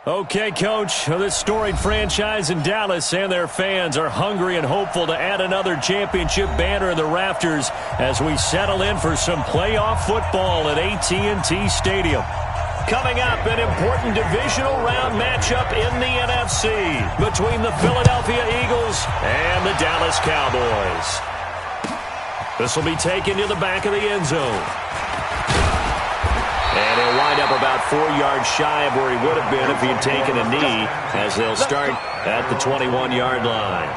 Okay, Coach, this storied franchise in Dallas and their fans are hungry and hopeful to add another championship banner in the rafters as we settle in for some playoff football at AT&T Stadium. Coming up, an important divisional round matchup in the NFC between the Philadelphia Eagles and the Dallas Cowboys. This will be taken to the back of the end zone. And he'll wind up about 4 yards shy of where he would have been if he had taken a knee, as they'll start at the 21-yard line.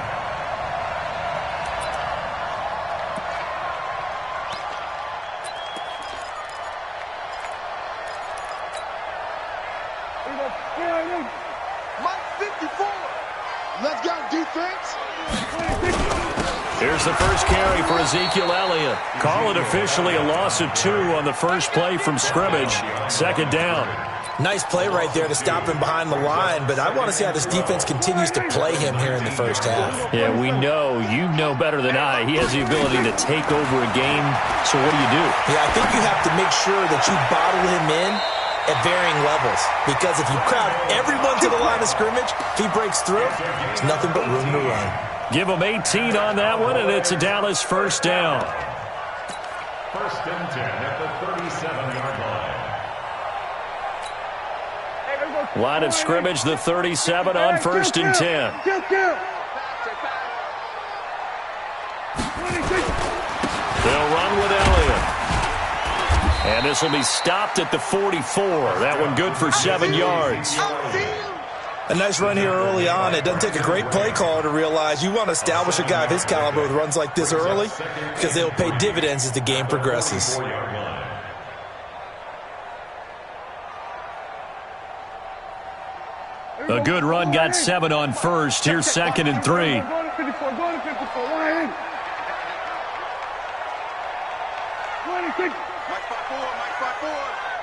Let's go, defense. Here's the first carry for Ezekiel Elliott. Call it officially a loss of 2 on the first play from scrimmage. Second down. Nice play right there to stop him behind the line, but I want to see how this defense continues to play him here in the first half. Yeah, we know. You know better than I. He has the ability to take over a game. So what do you do? Yeah, I think you have to make sure that you bottle him in at varying levels, because if you crowd everyone to the line of scrimmage, if he breaks through, there's nothing but room to run. Give him 18 on that one, and it's a Dallas first down. First and 10 at the 37-yard line. Line of scrimmage, the 37 on first and 10. They'll run with Elliott. And this will be stopped at the 44. That one good for 7 yards. A nice run here early on. It doesn't take a great play caller to realize you want to establish a guy of his caliber with runs like this early, because they'll pay dividends as the game progresses. A good run got 7 on first. Here's second and 3.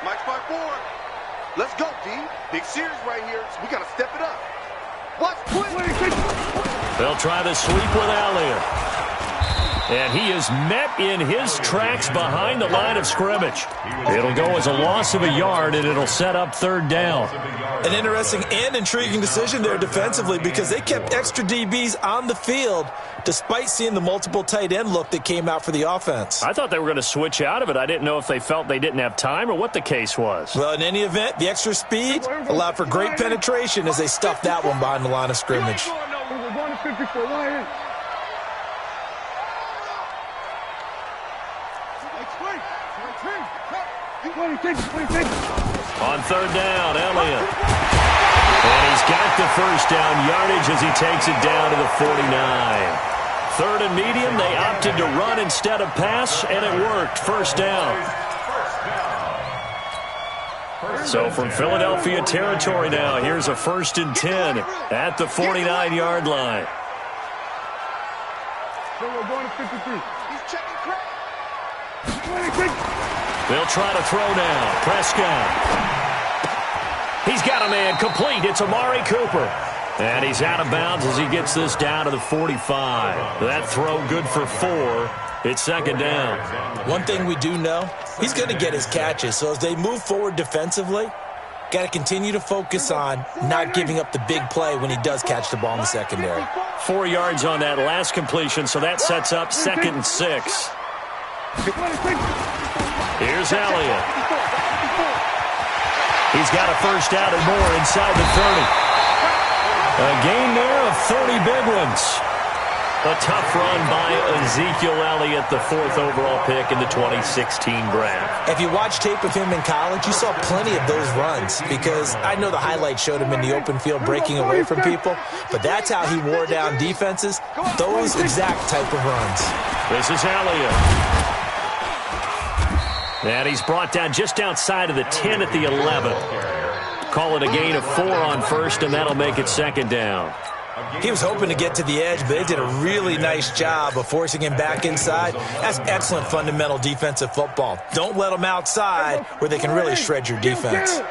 Mike 5-4. Let's go, D. Big series right here, so we got to step it up. Watch, They'll try the sweep with Elliott. And he is met in his tracks behind the line of scrimmage. It'll go as a loss of a yard, and it'll set up third down. An interesting and intriguing decision there defensively, because they kept extra DBs on the field despite seeing the multiple tight end look that came out for the offense. I thought they were going to switch out of it. I didn't know if they felt they didn't have time or what the case was. Well, in any event, the extra speed allowed for great penetration as they stuffed that one behind the line of scrimmage. On third down, Elliott. And he's got the first down yardage as he takes it down to the 49. Third and medium, they opted to run instead of pass, and it worked. First down. So from Philadelphia territory now, here's a first and 10 at the 49-yard line. They'll try to throw now. Prescott. He's got a man complete. It's Amari Cooper. And he's out of bounds as he gets this down to the 45. That throw good for 4. It's second down. One thing we do know, he's going to get his catches. So as they move forward defensively, got to continue to focus on not giving up the big play when he does catch the ball in the secondary. 4 yards on that last completion, so that sets up second and 6. Here's Elliott. He's got a first down and more inside the 30. A gain there of 30 big ones. A tough run by Ezekiel Elliott, the 4th overall pick in the 2016 draft. If you watch tape of him in college, you saw plenty of those runs, because I know the highlights showed him in the open field breaking away from people, but that's how he wore down defenses, those exact type of runs. This is Elliott. And he's brought down just outside of the 10 at the 11. Call it a gain of 4 on first, and that'll make it second down. He was hoping to get to the edge, but they did a really nice job of forcing him back inside. That's excellent fundamental defensive football. Don't let them outside where they can really shred your defense.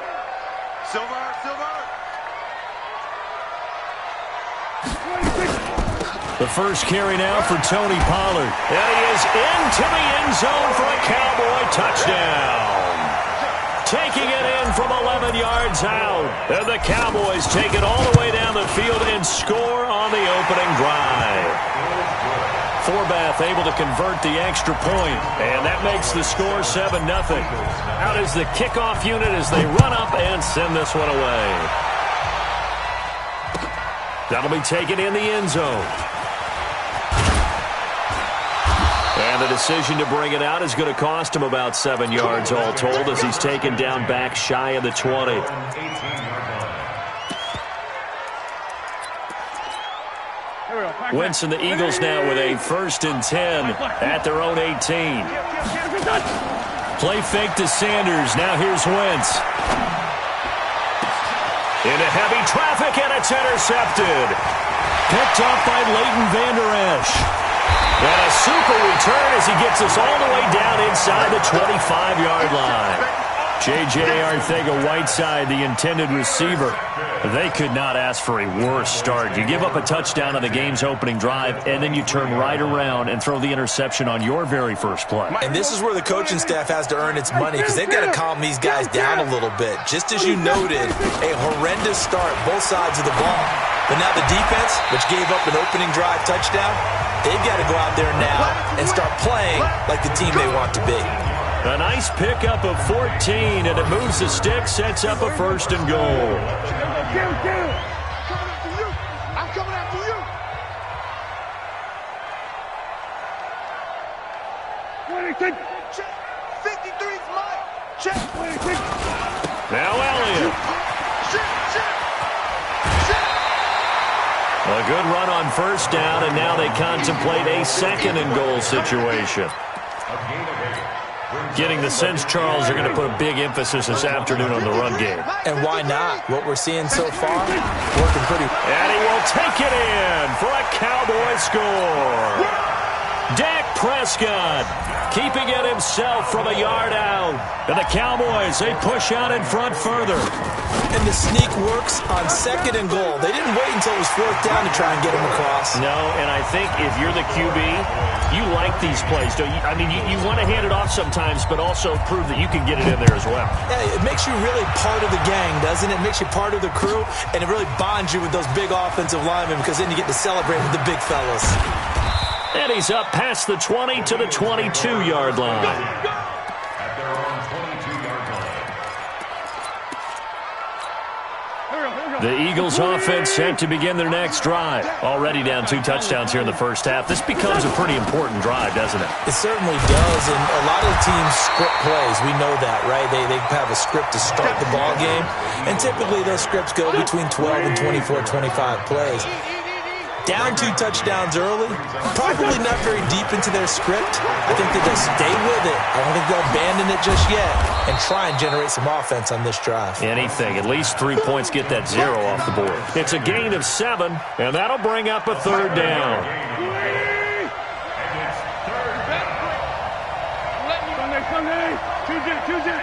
The first carry now for Tony Pollard. And he is into the end zone for a Cowboy touchdown. taking it in from 11 yards out. And the Cowboys take it all the way down the field and score on the opening drive. Forbath able to convert the extra point, and that makes the score 7-0. Out is the kickoff unit as they run up and send this one away. That'll be taken in the end zone. And the decision to bring it out is going to cost him about 7 yards all told as he's taken down back shy of the 20. Wentz and the Eagles now with a 1st and 10 at their own 18. Play fake to Sanders. Now here's Wentz. Into heavy traffic, and it's intercepted. Picked up by Leighton Vander Esch. And a super return as he gets us all the way down inside the 25-yard line. J.J. Arcega-Whiteside, the intended receiver. They could not ask for a worse start. You give up a touchdown on the game's opening drive, and then you turn right around and throw the interception on your very first play. And this is where the coaching staff has to earn its money because they've got to calm these guys down a little bit. Just as you noted, a horrendous start, both sides of the ball. But now the defense, which gave up an opening drive touchdown, they've got to go out there now and start playing like the team they want to be. A nice pickup of 14, and it moves the stick, sets up a 1st and goal. I'm coming after you. 26. Check. 53's mine. Check. 26. Now Elliott. Check. A good run on 1st down, and now they contemplate a 2nd and goal situation. Getting the sense, Charles, they're going to put a big emphasis this afternoon on the run game. And why not? What we're seeing so far, working pretty. And he will take it in for a Cowboy score. Dak Prescott keeping it himself from a yard out. And the Cowboys, they push out in front further. And the sneak works on 2nd and goal. They didn't wait until it was 4th down to try and get him across. No, and I think if you're the QB, you like these plays, don't you? I mean, you want to hand it off sometimes, but also prove that you can get it in there as well. Yeah, it makes you really part of the gang, doesn't it? It makes you part of the crew, and it really bonds you with those big offensive linemen because then you get to celebrate with the big fellas. And he's up past the 20 to the 22-yard line. At their own 22-yard line. The Eagles offense set to begin their next drive. Already down 2 touchdowns here in the first half. This becomes a pretty important drive, doesn't it? It certainly does, and a lot of teams script plays. We know that, right? They have a script to start the ball game, and typically those scripts go between 12 and 24, 25 plays. Down 2 touchdowns early, probably not very deep into their script. I think that they'll stay with it. I don't think they'll abandon it just yet and try and generate some offense on this drive. Anything. At least 3 points get that 0 off the board. It's a gain of 7, and that'll bring up a 3rd down. Sunday. Tuesday.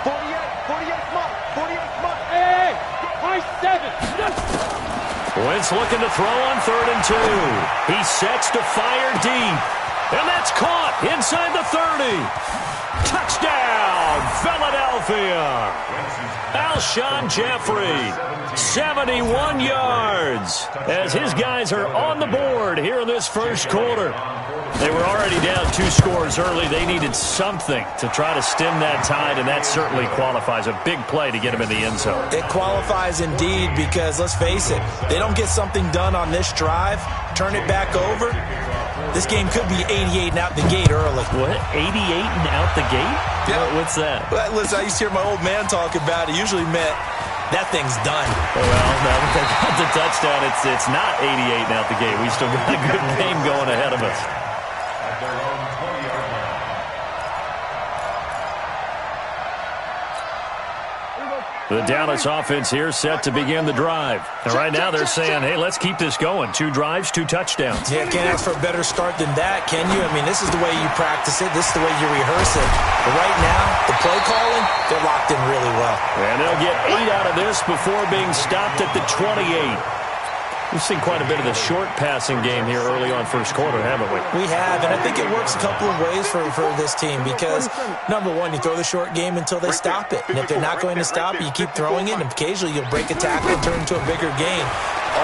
48 smart. 48 smart. Hey, high 7. Wentz looking to throw on 3rd and 2. He sets to fire deep. And that's caught inside the 30. Touchdown, Philadelphia. Alshon Jeffrey, 71 yards. As his guys are on the board here in this first quarter. They were already down 2 scores early. They needed something to try to stem that tide, and that certainly qualifies. A big play to get him in the end zone. It qualifies indeed because, let's face it, they don't get something done on this drive, turn it back over, this game could be 88 and out the gate early. What? 88 and out the gate? Yeah. What's that? Well, listen, I used to hear my old man talk about it. Usually meant that thing's done. Well, now that they got the touchdown, it's not 88 and out the gate. We still got a good game going ahead of us. At their own 20-yard line. The Dallas offense here set to begin the drive. And right now they're saying, hey, let's keep this going. 2 drives, 2 touchdowns. Yeah, can't ask for a better start than that, can you? I mean, this is the way you practice it. This is the way you rehearse it. But right now, the play calling, they're locked in really well. And they'll get 8 out of this before being stopped at the 28. We've seen quite a bit of the short passing game here early on first quarter, haven't we? We have, and I think it works a couple of ways for this team because, number one, you throw the short game until they stop it. And if they're not going to stop it, you keep throwing it, and occasionally you'll break a tackle and turn it into a bigger game.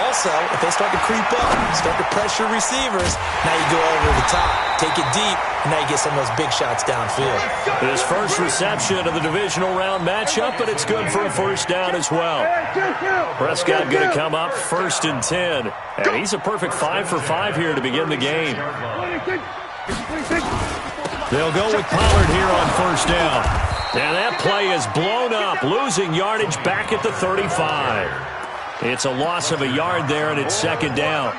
Also, if they start to creep up, start to pressure receivers, now you go over the top, take it deep, and now you get some of those big shots downfield. His first reception of the divisional round matchup, but it's good for a first down as well. Prescott going to come up 1st and 10. And he's a perfect 5 for 5 here to begin the game. They'll go with Pollard here on first down. And that play is blown up, losing yardage back at the 35. It's a loss of a yard there, and it's second down.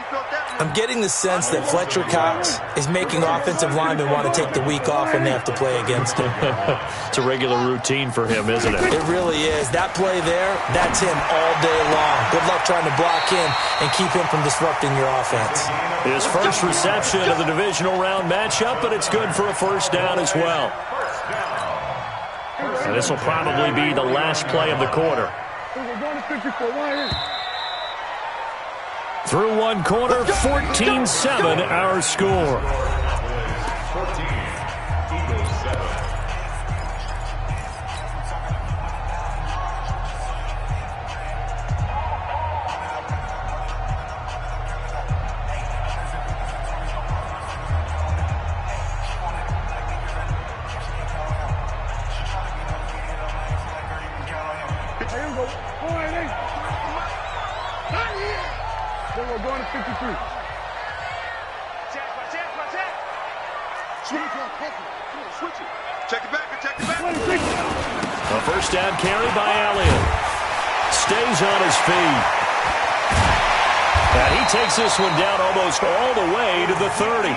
I'm getting the sense that Fletcher Cox is making offensive linemen want to take the week off when they have to play against him. It's a regular routine for him, isn't it? It really is. That play there, that's him all day long. Good luck trying to block him and keep him from disrupting your offense. His first reception of the divisional round matchup, but it's good for a first down as well. And this will probably be the last play of the quarter. Through one quarter, 14-7 our score. 14, Eagles 7. Then we're going to 53. Switch it. Check it back. Check it back. A first down carry by Elliott. Stays on his feet. And he takes this one down almost all the way to the 30.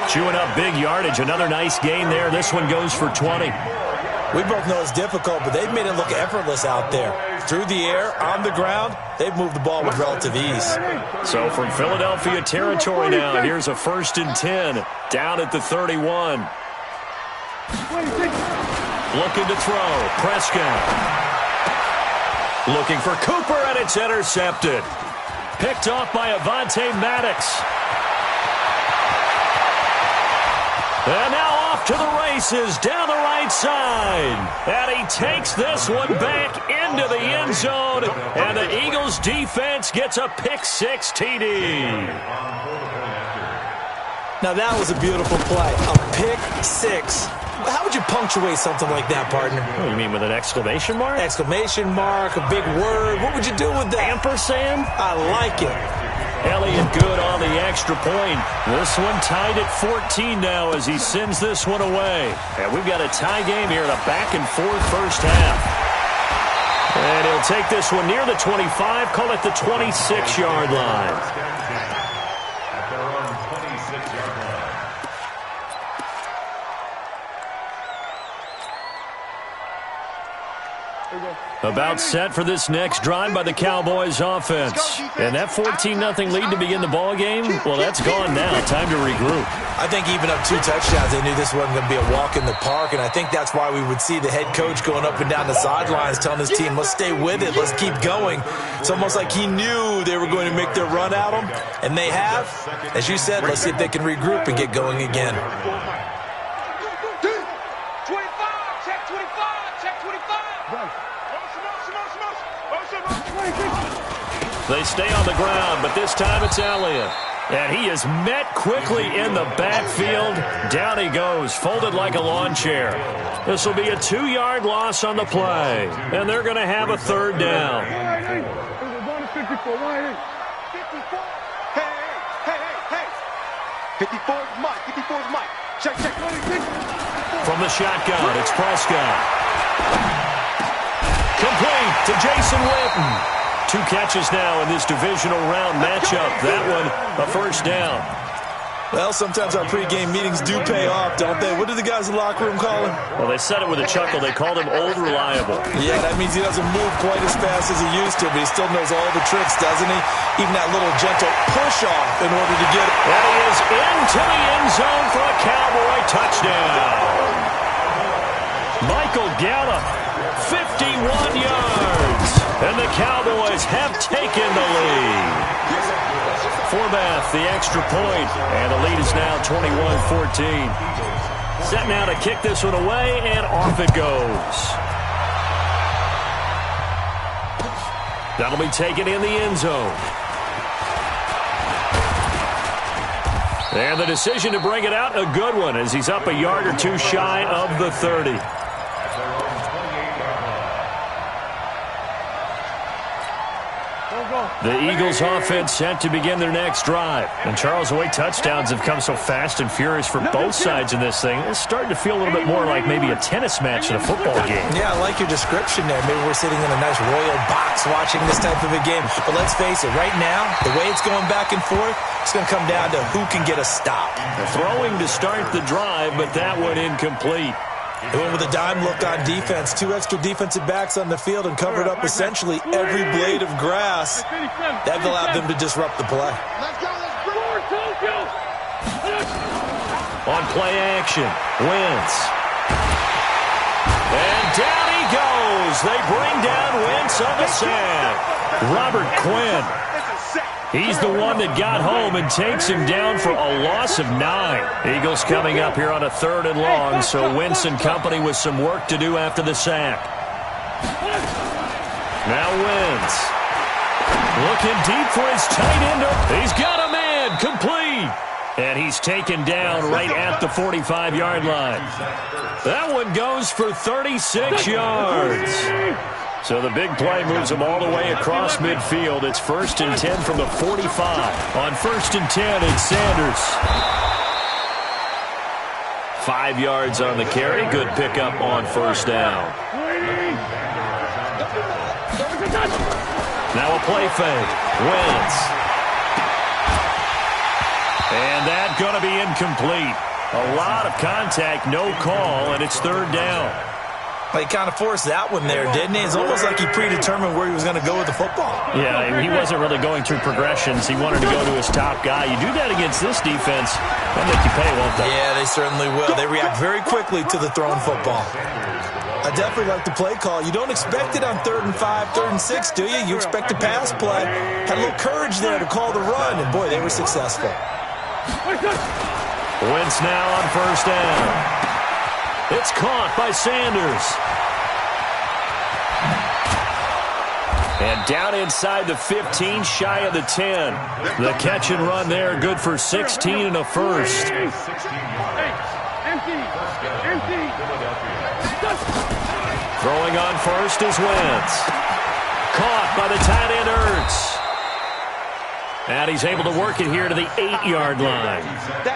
Chewing up big yardage. Another nice gain there. This one goes for 20. We both know it's difficult, but they've made it look effortless out there. Through the air, on the ground, they've moved the ball with relative ease. So from Philadelphia territory now, here's a 1st and 10 down at the 31. Looking to throw. Prescott. Looking for Cooper, and it's intercepted. Picked off by Avonte Maddox. And now off to the races down the right side. And he takes this one back into the end zone. And the Eagles defense gets a pick-6 TD. Now that was a beautiful play. A pick-6. How would you punctuate something like that, partner? Oh, you mean with an exclamation mark? Exclamation mark, a big word. What would you do with that? Ampersand? I like it. Elliott good on the extra point. This one tied at 14 now as he sends this one away. And we've got a tie game here in a back-and-forth first half. And he'll take this one near the 25, call it the 26-yard line. At their own 26-yard line. About set for this next drive by the Cowboys offense. And that 14-0 lead to begin the ball game, well, that's gone now. Time to regroup. I think even up 2 touchdowns, they knew this wasn't going to be a walk in the park, and I think that's why we would see the head coach going up and down the sidelines telling his team, let's stay with it, let's keep going. It's almost like he knew they were going to make their run at him, and they have. As you said, let's see if they can regroup and get going again. They stay on the ground, but this time it's Elliott. And he is met quickly in the backfield. Down he goes, folded like a lawn chair. This will be a 2-yard loss on the play. And they're going to have a third down. Hey. 54's Mike. Check. From the shotgun, it's Prescott. Complete to Jason Witten. 2 catches now in this divisional round matchup. That one, a first down. Well, sometimes our pregame meetings do pay off, don't they? What do the guys in the locker room call him? Well, they said it with a chuckle. They called him Old Reliable. Yeah, that means he doesn't move quite as fast as he used to, but he still knows all the tricks, doesn't he? Even that little gentle push-off in order to get it. And he is into the end zone for a Cowboy touchdown. Michael Gallup, 51 yards. And the Cowboys have taken the lead. Forbath, the extra point, and the lead is now 21-14. Set now to kick this one away, and off it goes. That'll be taken in the end zone. And the decision to bring it out, a good one, as he's up a yard or two shy of the 30. The Eagles offense set to begin their next drive. And Charles, the way touchdowns have come so fast and furious for both sides in this thing, it's starting to feel a little bit more like maybe a tennis match in a football game. Yeah, I like your description there. Maybe we're sitting in a nice royal box watching this type of a game. But let's face it, right now, the way it's going back and forth, it's going to come down to who can get a stop. Throwing to start the drive, but that one incomplete. They went with a dime look on defense. 2 extra defensive backs on the field and covered up essentially every blade of grass. That allowed them to disrupt the play. On play action, Wentz. And down he goes. They bring down Wentz on the sack. Robert Quinn. He's the one that got home and takes him down for a loss of 9. Eagles coming up here on a 3rd and long, so Wentz and company with some work to do after the sack. Now Wentz. Looking deep for his tight end. He's got a man, complete. And he's taken down right at the 45-yard line. That one goes for 36 yards. So the big play moves them all the way across midfield. It's 1st and 10 from the 45. On 1st and 10, it's Sanders. 5 yards on the carry. Good pickup on 1st down. Now a play fake. Wentz. And that's going to be incomplete. A lot of contact, no call, and it's 3rd down. He kind of forced that one there, didn't he? It's almost like he predetermined where he was going to go with the football. Yeah, he wasn't really going through progressions. He wanted to go to his top guy. You do that against this defense, they'll make you pay, won't they? Yeah, they certainly will. They react very quickly to the thrown football. I definitely like the play call. You don't expect it on 3rd and 5, 3rd and 6, do you? You expect a pass play. Had a little courage there to call the run, and boy, they were successful. Wentz now on 1st down. It's caught by Sanders. And down inside the 15, shy of the 10. The catch and run there, good for 16 and a first. Throwing on 1st is Wentz. Caught by the tight end Ertz. And he's able to work it here to the 8-yard line.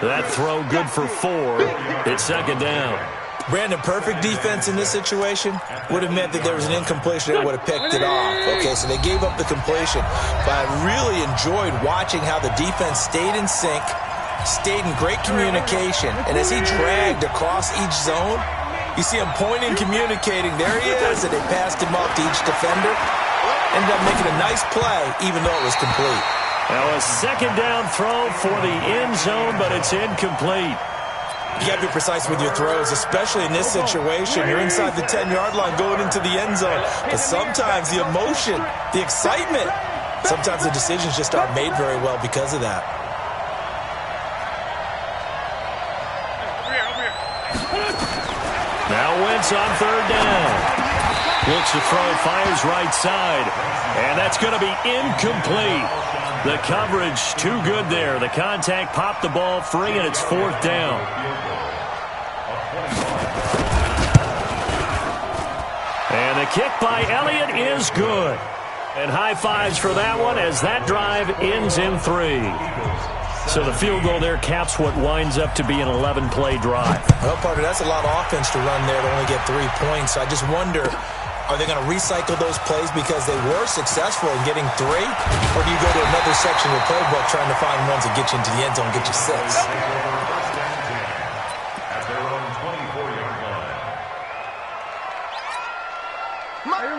That throw good for 4. It's 2nd down. Brandon, perfect defense in this situation would have meant that there was an incompletion that would have picked it off. Okay, so they gave up the completion. But I really enjoyed watching how the defense stayed in sync, stayed in great communication, and as he dragged across each zone, you see him pointing, communicating. There he is, and they passed him off to each defender. Ended up making a nice play, even though it was complete. Now a 2nd down throw for the end zone, but it's incomplete. You got to be precise with your throws, especially in this situation. You're inside the 10-yard line going into the end zone. But sometimes the emotion, the excitement, sometimes the decisions just aren't made very well because of that. Now Wentz on 3rd down. Looks to throw, fires right side. And that's going to be incomplete. The coverage too good there. The contact popped the ball free, and it's 4th down. And the kick by Elliott is good. And high fives for that one as that drive ends in 3. So the field goal there caps what winds up to be an 11-play drive. Well, partner, that's a lot of offense to run there to only get 3 points. I just wonder, are they going to recycle those plays because they were successful in getting 3? Or do you go to another section of the playbook trying to find ones that get you into the end zone and get you 6?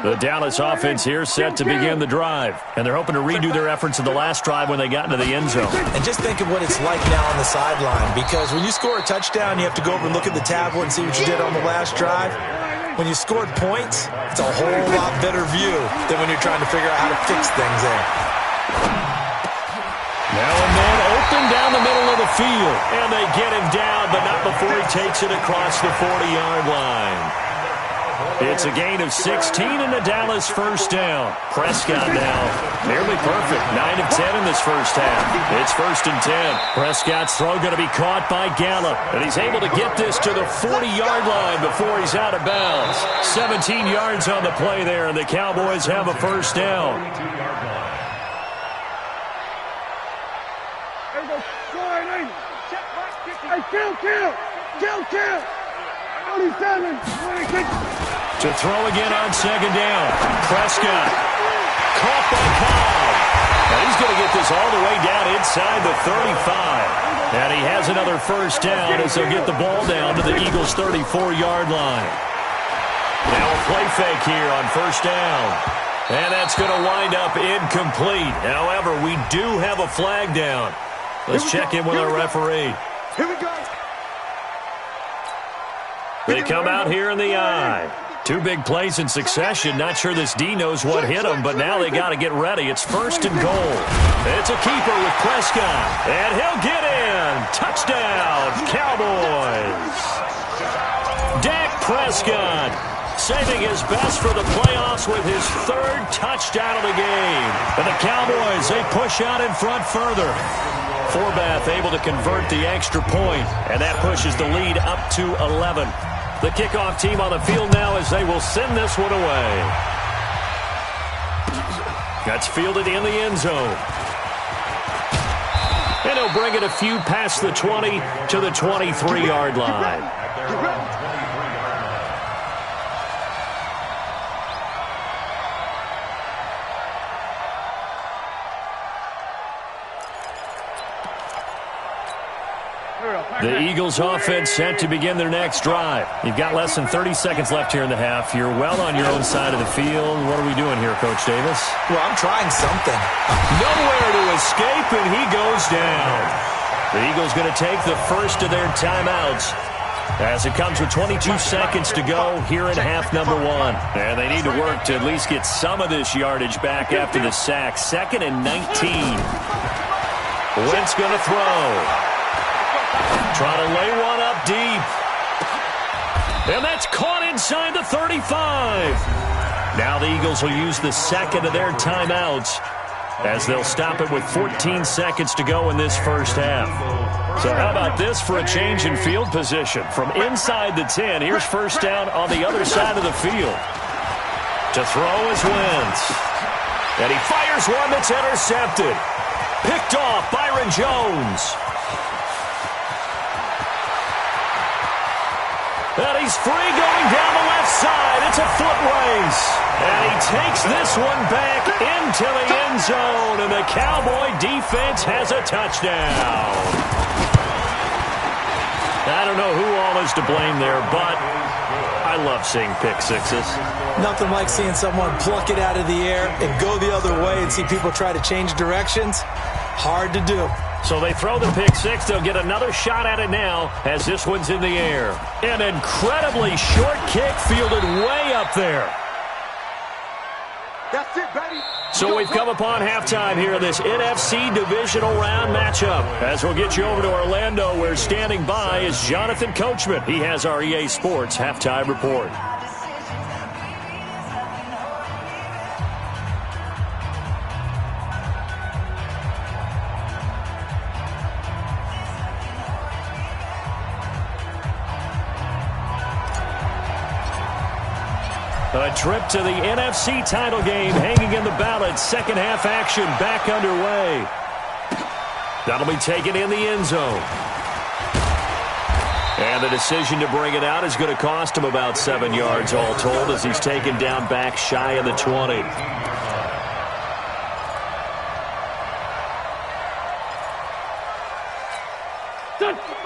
The Dallas offense here set to begin the drive. And they're hoping to redo their efforts in the last drive when they got into the end zone. And just think of what it's like now on the sideline. Because when you score a touchdown, you have to go over and look at the tablet and see what you did on the last drive. When you scored points, it's a whole lot better view than when you're trying to figure out how to fix things there. Now a man open down the middle of the field. And they get him down, but not before he takes it across the 40-yard line. It's a gain of 16 and a Dallas first down. Prescott now nearly perfect. 9 of 10 in this first half. It's 1st and 10. Prescott's throw going to be caught by Gallup. And he's able to get this to the 40-yard line before he's out of bounds. 17 yards on the play there, and the Cowboys have a first down. Kill. 27, 26. To throw again on 2nd down. Prescott caught by Cobb. And he's going to get this all the way down inside the 35. And he has another first down as they'll get the ball down to the Eagles' 34-yard line. Now a play fake here on 1st down. And that's going to wind up incomplete. However, we do have a flag down. Let's check in with our referee. Here we go. They come out here in the eye. 2 big plays in succession. Not sure this D knows what hit him, but now they got to get ready. It's 1st and goal. It's a keeper with Prescott, and he'll get in. Touchdown, Cowboys. Dak Prescott saving his best for the playoffs with his 3rd touchdown of the game. And the Cowboys, they push out in front further. Forbath able to convert the extra point, and that pushes the lead up to 11. The kickoff team on the field now as they will send this one away. That's fielded in the end zone. And he'll bring it a few past the 20 to the 23-yard line. The Eagles offense set to begin their next drive. You've got less than 30 seconds left here in the half. You're well on your own side of the field. What are we doing here, Coach Davis? Well, I'm trying something. Nowhere to escape, and he goes down. The Eagles going to take the first of their timeouts as it comes with 22 seconds to go here in half number 1. And they need to work to at least get some of this yardage back after the sack. 2nd and 19. Wentz going to throw. Trying to lay one up deep. And that's caught inside the 35. Now the Eagles will use the 2nd of their timeouts as they'll stop it with 14 seconds to go in this first half. So how about this for a change in field position? From inside the 10, here's 1st down on the other side of the field. To throw is Wentz. And he fires one that's intercepted. Picked off Byron Jones. And he's free going down the left side. It's a foot race. And he takes this one back into the end zone. And the Cowboy defense has a touchdown. I don't know who all is to blame there, but I love seeing pick sixes. Nothing like seeing someone pluck it out of the air and go the other way and see people try to change directions. Hard to do. So they throw the pick six. They'll get another shot at it now as this one's in the air. An incredibly short kick fielded way up there. That's it, baby. So we've come upon halftime here in this NFC divisional round matchup. As we'll get you over to Orlando, where standing by is Jonathan Coachman. He has our EA Sports halftime report. A trip to the NFC title game hanging in the balance. Second half action back underway. That'll be taken in the end zone. And the decision to bring it out is going to cost him about 7 yards all told as he's taken down back shy of the 20.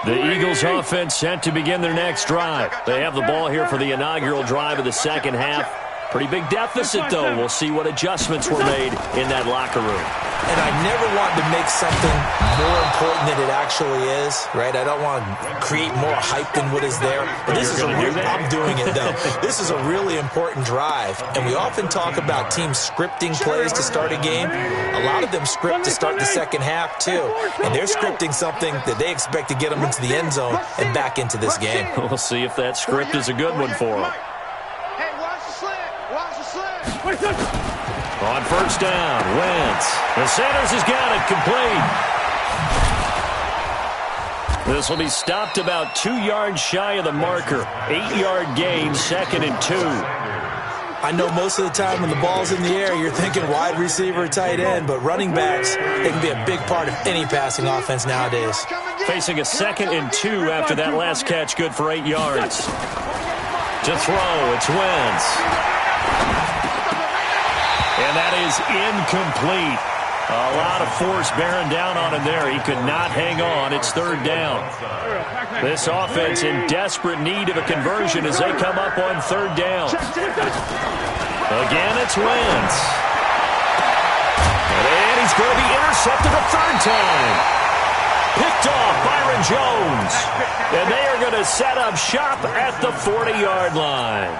The Eagles offense set to begin their next drive. They have the ball here for the inaugural drive of the second half. Pretty big deficit, though. We'll see what adjustments were made in that locker room. And I never want to make something more important than it actually is, right? I don't want to create more hype than what is there. But this is I'm doing it, though. This is a really important drive. And we often talk about teams scripting plays to start a game. A lot of them script to start the second half, too. And they're scripting something that they expect to get them into the end zone and back into this game. We'll see if that script is a good one for them. Hey, watch the slant. Watch the slant. On first down, Wentz. The Sanders has got it complete. This will be stopped about 2 yards shy of the marker. 8-yard gain, 2nd and 2. I know most of the time when the ball's in the air, you're thinking wide receiver, tight end, but running backs, they can be a big part of any passing offense nowadays. Facing a 2nd and 2 after that last catch, good for 8 yards. To throw, it's Wentz. And that is incomplete. A lot of force bearing down on him there. He could not hang on. It's 3rd down. This offense in desperate need of a conversion as they come up on 3rd down. Again, it's Wentz. And he's going to be intercepted a 3rd time. Picked off Byron Jones. And they are going to set up shop at the 40-yard line.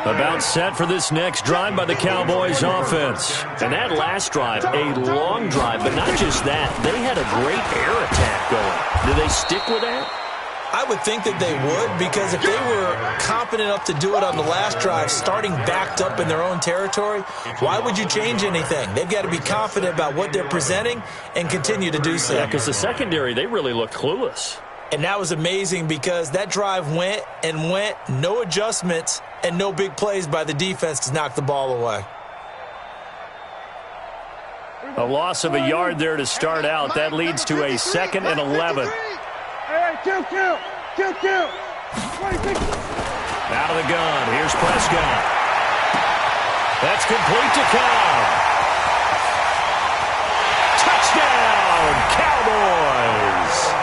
About set for this next drive by the Cowboys offense. And that last drive, a long drive, but not just that. They had a great air attack going. Do they stick with that? I would think that they would, because if they were confident enough to do it on the last drive, starting backed up in their own territory, why would you change anything? They've got to be confident about what they're presenting and continue to do so. Yeah, because the secondary, they really looked clueless. And that was amazing because that drive went and went, no adjustments, and no big plays by the defense to knock the ball away. A loss of a yard there to start out. That leads to a 2nd and 11. Hey, kill. Out of the gun. Here's Prescott. That's complete to Cobb. Touchdown, Cowboys.